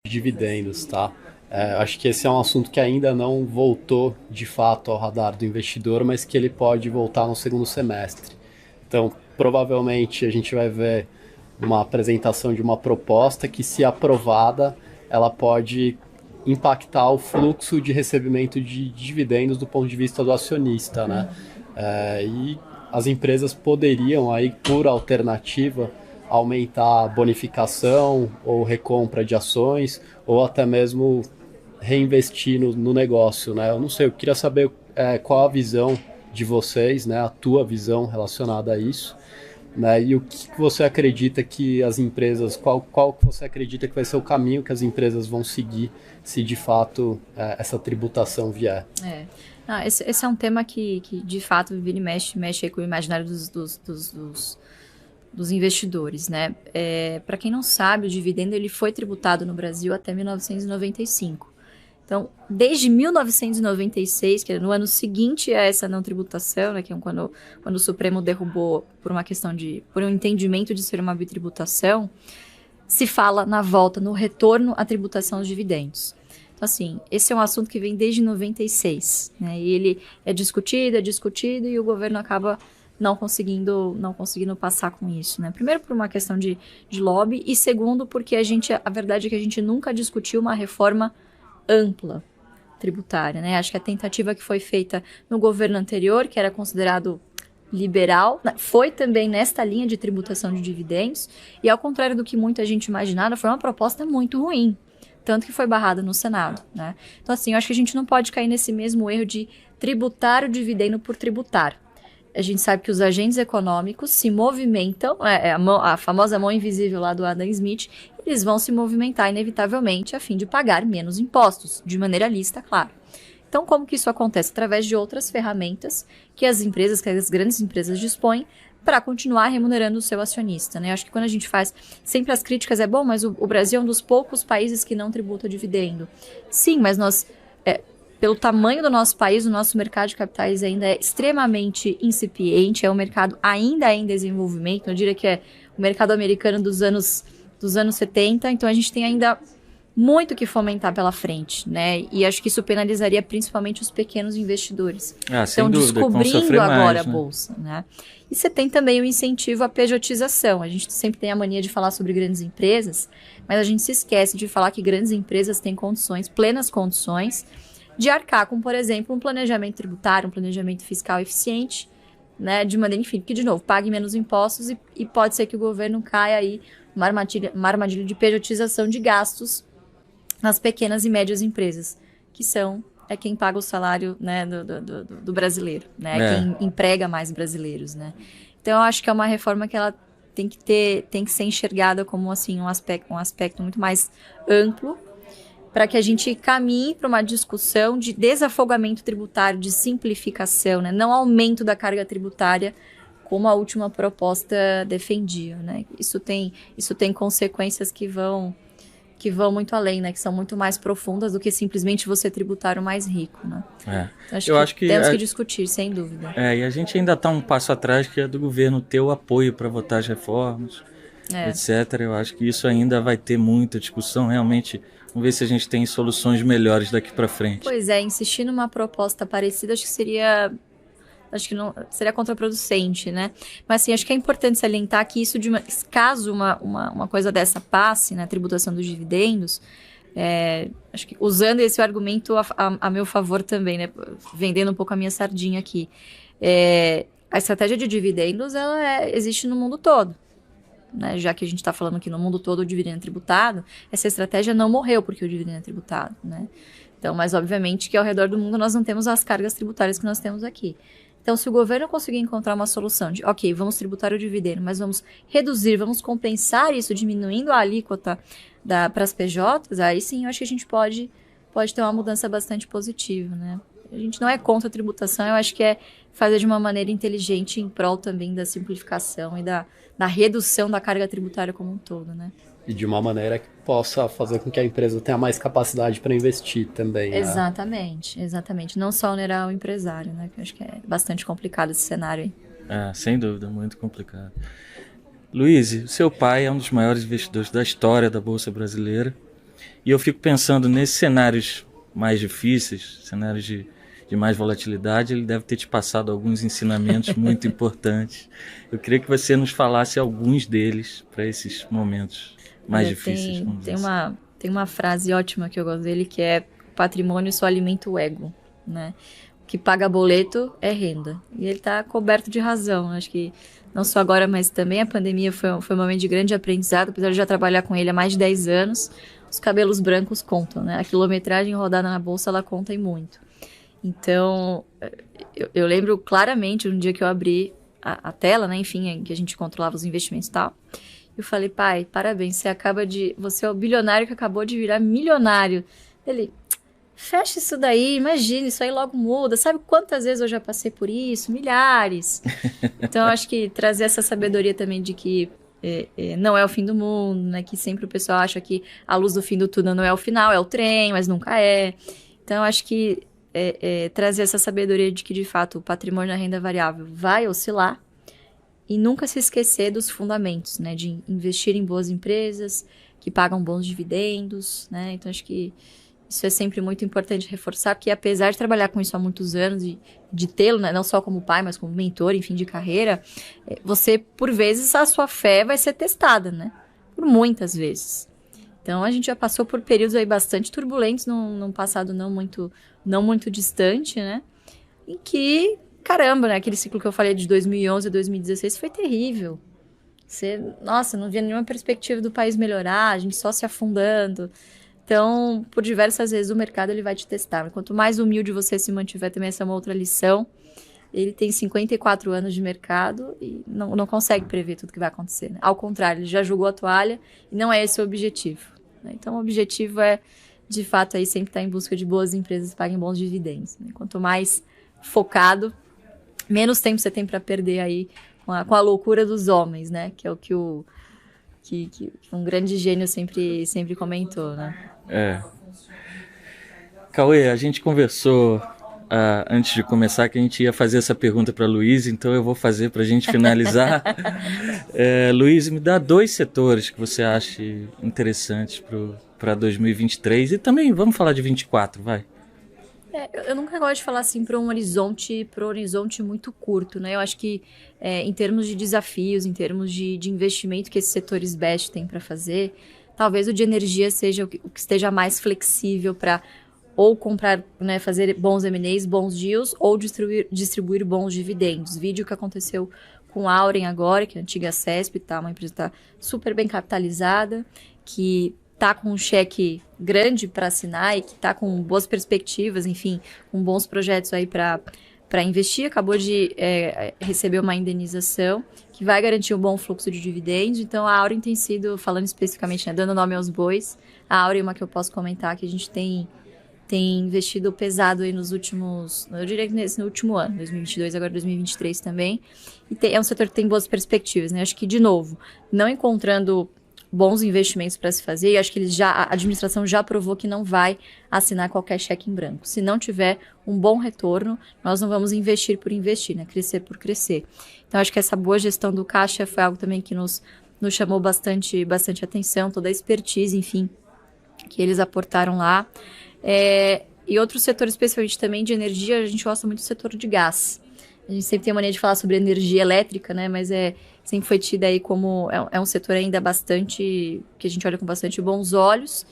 dividendos, tá? Acho que esse é um assunto que ainda não voltou de fato ao radar do investidor, mas que ele pode voltar no segundo semestre. Então, provavelmente a gente vai ver uma apresentação de uma proposta que, se aprovada, ela pode impactar o fluxo de recebimento de dividendos do ponto de vista do acionista, né? E as empresas poderiam, aí, por alternativa, aumentar a bonificação ou recompra de ações, ou até mesmo reinvestir no negócio, né? Eu não sei, eu queria saber qual a visão de vocês, né? A tua visão relacionada a isso, né? E o que você acredita que as empresas, qual que você acredita que vai ser o caminho que as empresas vão seguir se de fato essa tributação vier? Não, esse é um tema que de fato vira e mexe aí com o imaginário dos investidores, né? Para quem não sabe, o dividendo ele foi tributado no Brasil até 1995. Então, desde 1996, que é no ano seguinte a essa não tributação, né, que é quando o Supremo derrubou por um entendimento de ser uma bitributação, se fala na volta, no retorno à tributação dos dividendos. Então, assim, esse é um assunto que vem desde 96, né, e ele é discutido e o governo acaba não conseguindo passar com isso, né? Primeiro por uma questão de lobby e segundo porque a verdade é que a gente nunca discutiu uma reforma ampla tributária, né? Acho que a tentativa que foi feita no governo anterior, que era considerado liberal, foi também nesta linha de tributação de dividendos e, ao contrário do que muita gente imaginava, foi uma proposta muito ruim, tanto que foi barrada no Senado, né? Então, assim, eu acho que a gente não pode cair nesse mesmo erro de tributar o dividendo por tributar. A gente sabe que os agentes econômicos se movimentam, a famosa mão invisível lá do Adam Smith, eles vão se movimentar inevitavelmente a fim de pagar menos impostos, de maneira lícita, claro. Então, como que isso acontece? Através de outras ferramentas que as grandes empresas dispõem para continuar remunerando o seu acionista, né? Acho que quando a gente faz sempre as críticas, mas o Brasil é um dos poucos países que não tributa dividendo. Sim, mas nós... pelo tamanho do nosso país, o nosso mercado de capitais ainda é extremamente incipiente, é um mercado ainda em desenvolvimento, eu diria que é o mercado americano dos anos 70, então a gente tem ainda muito que fomentar pela frente, né? E acho que isso penalizaria principalmente os pequenos investidores. Sem dúvida, descobrindo agora mais, a bolsa, né? E você tem também o incentivo à pejotização. A gente sempre tem a mania de falar sobre grandes empresas, mas a gente se esquece de falar que grandes empresas têm plenas condições, de arcar com, por exemplo, um planejamento tributário, um planejamento fiscal eficiente, né, de maneira, enfim, que, de novo, pague menos impostos e pode ser que o governo caia aí uma armadilha de pejotização de gastos nas pequenas e médias empresas, que quem paga o salário, né, do brasileiro, né, quem emprega mais brasileiros, né. Então, eu acho que é uma reforma que ela tem que ser enxergada como, assim, um aspecto muito mais amplo, para que a gente caminhe para uma discussão de desafogamento tributário, de simplificação, né? Não aumento da carga tributária, como a última proposta defendia, né? Isso tem consequências que vão muito além, né? Que são muito mais profundas do que simplesmente você tributar o mais rico, né? Então, acho que temos que discutir, sem dúvida. E a gente ainda está um passo atrás, que é do governo ter o apoio para votar as reformas, etc. Eu acho que isso ainda vai ter muita discussão, realmente. Vamos ver se a gente tem soluções melhores daqui para frente. Pois é, insistir numa proposta parecida acho que não seria contraproducente, né? Mas assim, acho que é importante salientar que isso, caso uma coisa dessa passe, na tributação dos dividendos, acho que usando esse argumento a meu favor também, né? Vendendo um pouco a minha sardinha aqui. A estratégia de dividendos, ela existe no mundo todo. Né, já que a gente está falando que no mundo todo o dividendo é tributado, essa estratégia não morreu porque o dividendo é tributado, né? Então, mas obviamente que ao redor do mundo nós não temos as cargas tributárias que nós temos aqui. Então, se o governo conseguir encontrar uma solução de, ok, vamos tributar o dividendo, mas vamos reduzir, vamos compensar isso diminuindo a alíquota para as PJs, aí sim eu acho que a gente pode ter uma mudança bastante positiva, né? A gente não é contra a tributação, eu acho que é fazer de uma maneira inteligente em prol também da simplificação e da redução da carga tributária como um todo, né? E de uma maneira que possa fazer com que a empresa tenha mais capacidade para investir também. Exatamente, exatamente. Não só onerar o empresário, né? Que eu acho que é bastante complicado esse cenário aí. Sem dúvida, muito complicado. Luiz, seu pai é um dos maiores investidores da história da Bolsa Brasileira. E eu fico pensando nesses cenários mais difíceis, cenários de mais volatilidade, ele deve ter te passado alguns ensinamentos muito importantes. Eu queria que você nos falasse alguns deles para esses momentos mais difíceis. Tem uma frase ótima que eu gosto dele, que é: patrimônio só alimenta o ego, né? O que paga boleto é renda. E ele está coberto de razão. Acho que não só agora, mas também a pandemia foi um momento de grande aprendizado. Apesar de já trabalhar com ele há mais de 10 anos, os cabelos brancos contam, né? A quilometragem rodada na bolsa, ela conta e muito. Então, eu lembro claramente um dia que eu abri a tela, né? Enfim, em que a gente controlava os investimentos e tal. Eu falei: pai, parabéns, você é o bilionário que acabou de virar milionário. Ele: fecha isso daí, imagina, isso aí logo muda. Sabe quantas vezes eu já passei por isso? Milhares. Então, eu acho que trazer essa sabedoria também de que não é o fim do mundo, né? Que sempre o pessoal acha que a luz do fim do túnel não é o final, é o trem, mas nunca é. Então, eu acho que trazer essa sabedoria de que, de fato, o patrimônio na renda variável vai oscilar e nunca se esquecer dos fundamentos, né? De investir em boas empresas que pagam bons dividendos, né? Então, acho que isso é sempre muito importante reforçar, porque apesar de trabalhar com isso há muitos anos e de tê-lo, né, não só como pai, mas como mentor, enfim, de carreira, você, por vezes, a sua fé vai ser testada, né? Por muitas vezes. Então, a gente já passou por períodos aí bastante turbulentos num passado não muito distante, né? Em que, caramba, né? Aquele ciclo que eu falei de 2011 a 2016 foi terrível. Nossa, não via nenhuma perspectiva do país melhorar, a gente só se afundando. Então, por diversas vezes, o mercado ele vai te testar. Quanto mais humilde você se mantiver, também essa é uma outra lição. Ele tem 54 anos de mercado e não consegue prever tudo que vai acontecer, né? Ao contrário, ele já jogou a toalha e não é esse o objetivo, né? Então, o objetivo é, de fato, aí sempre estar em busca de boas empresas que paguem bons dividendos, né? Quanto mais focado, menos tempo você tem para perder aí com a loucura dos homens, né? Que é o que um grande gênio sempre comentou, né? Cauê, a gente conversou antes de começar que a gente ia fazer essa pergunta para a Luísa, então eu vou fazer para a gente finalizar. Luísa, me dá 2 setores que você acha interessantes para 2023 e também vamos falar de 2024, vai. Eu nunca gosto de falar assim para um horizonte muito curto, né? Eu acho que em termos de desafios, em termos de investimento que esses setores best têm para fazer, talvez o de energia seja o que esteja mais flexível para ou comprar, né, fazer bons M&As, bons deals, ou distribuir bons dividendos. Vídeo que aconteceu com a Auren agora, que é a antiga CESP, tá? Uma empresa que está super bem capitalizada, que está com um cheque grande para assinar e que está com boas perspectivas, enfim, com bons projetos aí para investir. Acabou de receber uma indenização que vai garantir um bom fluxo de dividendos. Então, a Auren tem sido, falando especificamente, né, dando nome aos bois, a Auren é uma que eu posso comentar, que a gente tem investido pesado aí nos últimos, eu diria que no último ano, 2022, agora 2023 também. E é um setor que tem boas perspectivas, né? Acho que, de novo, não encontrando bons investimentos para se fazer, e acho que a administração já provou que não vai assinar qualquer cheque em branco. Se não tiver um bom retorno, nós não vamos investir por investir, né? Crescer por crescer. Então, acho que essa boa gestão do caixa foi algo também que nos chamou bastante atenção, toda a expertise, enfim, que eles aportaram lá. E outro setor, especialmente também de energia, a gente gosta muito do setor de gás. A gente sempre tem a mania de falar sobre energia elétrica, né? Mas sempre foi tida aí como um setor ainda bastante, que a gente olha com bastante bons olhos.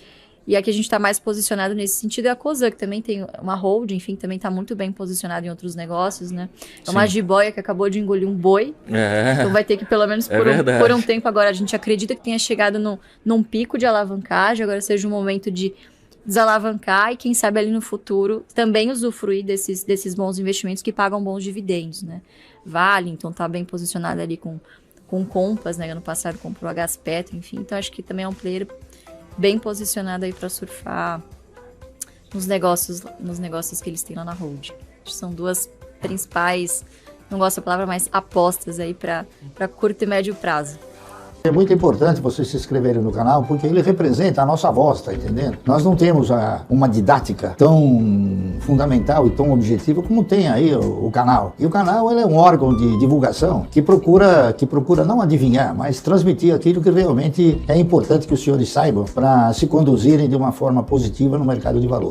E a que a gente está mais posicionado nesse sentido é a Cosan, que também tem uma holding, enfim, também está muito bem posicionada em outros negócios, né? É uma jiboia que acabou de engolir um boi. Então vai ter que, pelo menos por um tempo agora, a gente acredita que tenha chegado num pico de alavancagem, agora seja um momento de desalavancar e quem sabe ali no futuro também usufruir desses bons investimentos que pagam bons dividendos, né? Vale, então tá bem posicionado ali com Compass, né? Ano passado comprou a Gaspetro, enfim. Então acho que também é um player bem posicionado aí para surfar nos negócios que eles têm lá na Hold. São duas principais, não gosto da palavra, mas apostas aí para curto e médio prazo. É muito importante vocês se inscreverem no canal, porque ele representa a nossa voz, tá entendendo? Nós não temos uma didática tão fundamental e tão objetiva como tem aí o canal. E o canal ele é um órgão de divulgação que procura não adivinhar, mas transmitir aquilo que realmente é importante que os senhores saibam para se conduzirem de uma forma positiva no mercado de valores.